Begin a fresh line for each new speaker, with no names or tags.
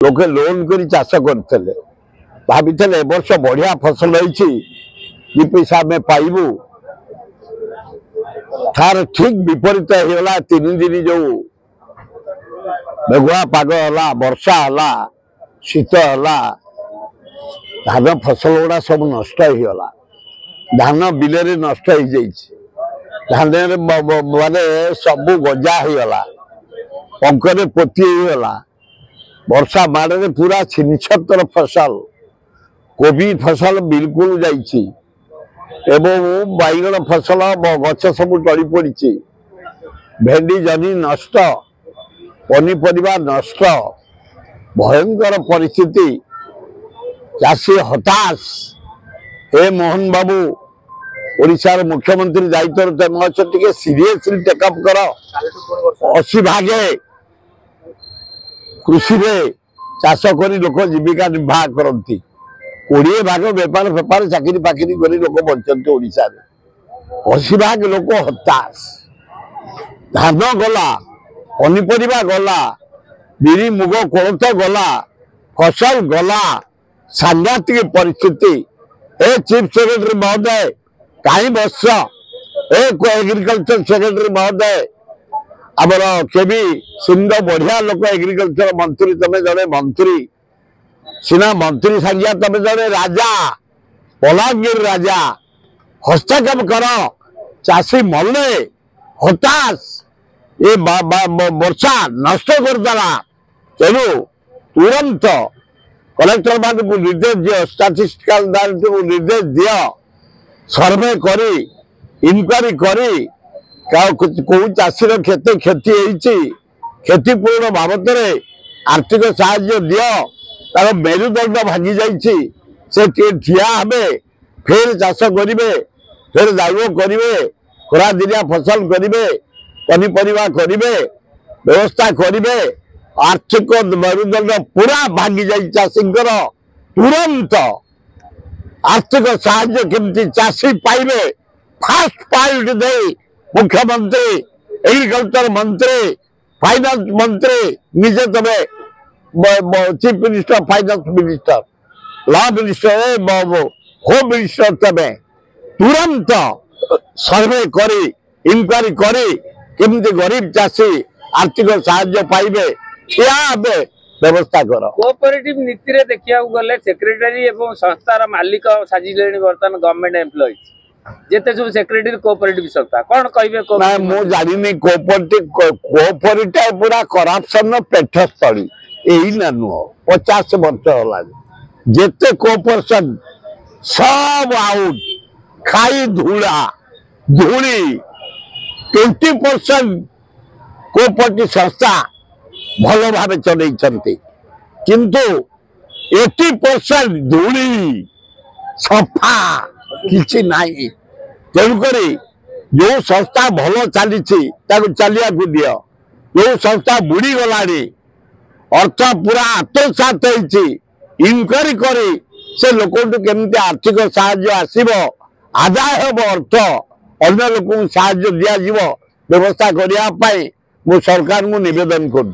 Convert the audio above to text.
लोके लोन कर चाष करते भाभी ए वर्ष बढ़िया फसल होती पैसा आम पाइबू तार ठीक विपरीत होगा। 3 दिन जो मेघुआ पाग है वर्षा है शीत है धान फसल गुड़ा सब नष्ट होगा। धान बिल नष्ट हो धान माने सब गजा होगा पंकरे पोती होगा। वर्षा माड़े पूरा छिन्छतर फसल कोबी फसल बिल्कुल जाइए एवं बैगण फसल गछ सब टली पड़ी भेंडी जनी नष्ट पनीपरिया नष्ट भयंकर परिस्थिति चाषी हताश। हे मोहन बाबू ओडिशार मुख्यमंत्री दायित्व तुम अच्छे सीरियसली टेकअप कर 80 भागे कृषि रे चाष कर लोक जीविका निर्वाह करती 20 भाग बेपार फेपार चाकरी पाकरी कर लोक बचते। ओडिशा रे 80 भाग लोक हताश। धान गला पनीपरिया गला बिरी मुग कोलथ गला फसल गला सांघातिक परिस्थिति। ए चीफ सेक्रेटरी महोदय कहीं बस एग्रीकल्चर सेक्रेटरी महोदय आमर केवी सिंह बढ़िया लोक एग्रीकल्चर मंत्री तमें जड़े मंत्री सीना मंत्री संज्ञा तमें जड़े राजा बलांगीर राजा हस्तक्षेप कर चाषी मल्ले हताश ये वर्षा नष्ट करदेला। तेणु तुरंत कलेक्टर मान को निर्देश दियो स्टाटिस्टिकल को निर्देश दियो सर्वे करी इनक्वारी करी कौ चाषी क्षति क्षति क्षतिपूर्ण बाबद आर्थिक साहाय्य दियो तार मेरुदंड भांगी जाइए से ठिया हे फिर चाष करेंगे फिर दाइव करेंगे खरा दिनिया फसल करेंगे पनीपरिया करेंगे व्यवस्था करेंगे आर्थिक मेरुदंड पूरा भांगी जाए चाषी तुरंत आर्थिक साहाय्य केमती चाषी पाइबे फास्ट प्रायोरिटी दे मुख्यमंत्री एग्रीकल्चर मंत्री फाइनान्स मंत्री निजे तबे chief minister finance minister law minister home minister तबे तुरंत सर्वे करी इनक्वारी करी केमती गरीब चाषी आर्थिक साहाय्य पाइबे ठिया हे व्यवस्था कर।
कोऑपरेटिव नीति रे देखिया गले सेक्रेटरी एवं संस्थार मालिक साजिले वर्तमान गवर्नमेंट एम्प्लॉय जेते सब सेक्रेटरी कोऑपरेटिव संस्था कोन कहबे को
ना मो जानि नै कोऑपरेटिव पूरा करप्शन पेठस्थली एही ना नुह 50 वर्ष होला जेते कोऑपरेशन सब आउट खाई धूला धूली 20% कोऑपरेटिव संस्था भल भाव चल किंतु 80% धूली सफा किसी नाई। तेणुक जो संस्था भल चली चलिया दियो जो संस्था बुड़ी गला अर्थ पूरा आत्मसात इनक्वारी करी से लोक केमती आर्थिक साहाय्य आसब आदाय हम अर्थ अन्य लोक साहाय्य दिया व्यवस्था करने सरकार को निवेदन कर।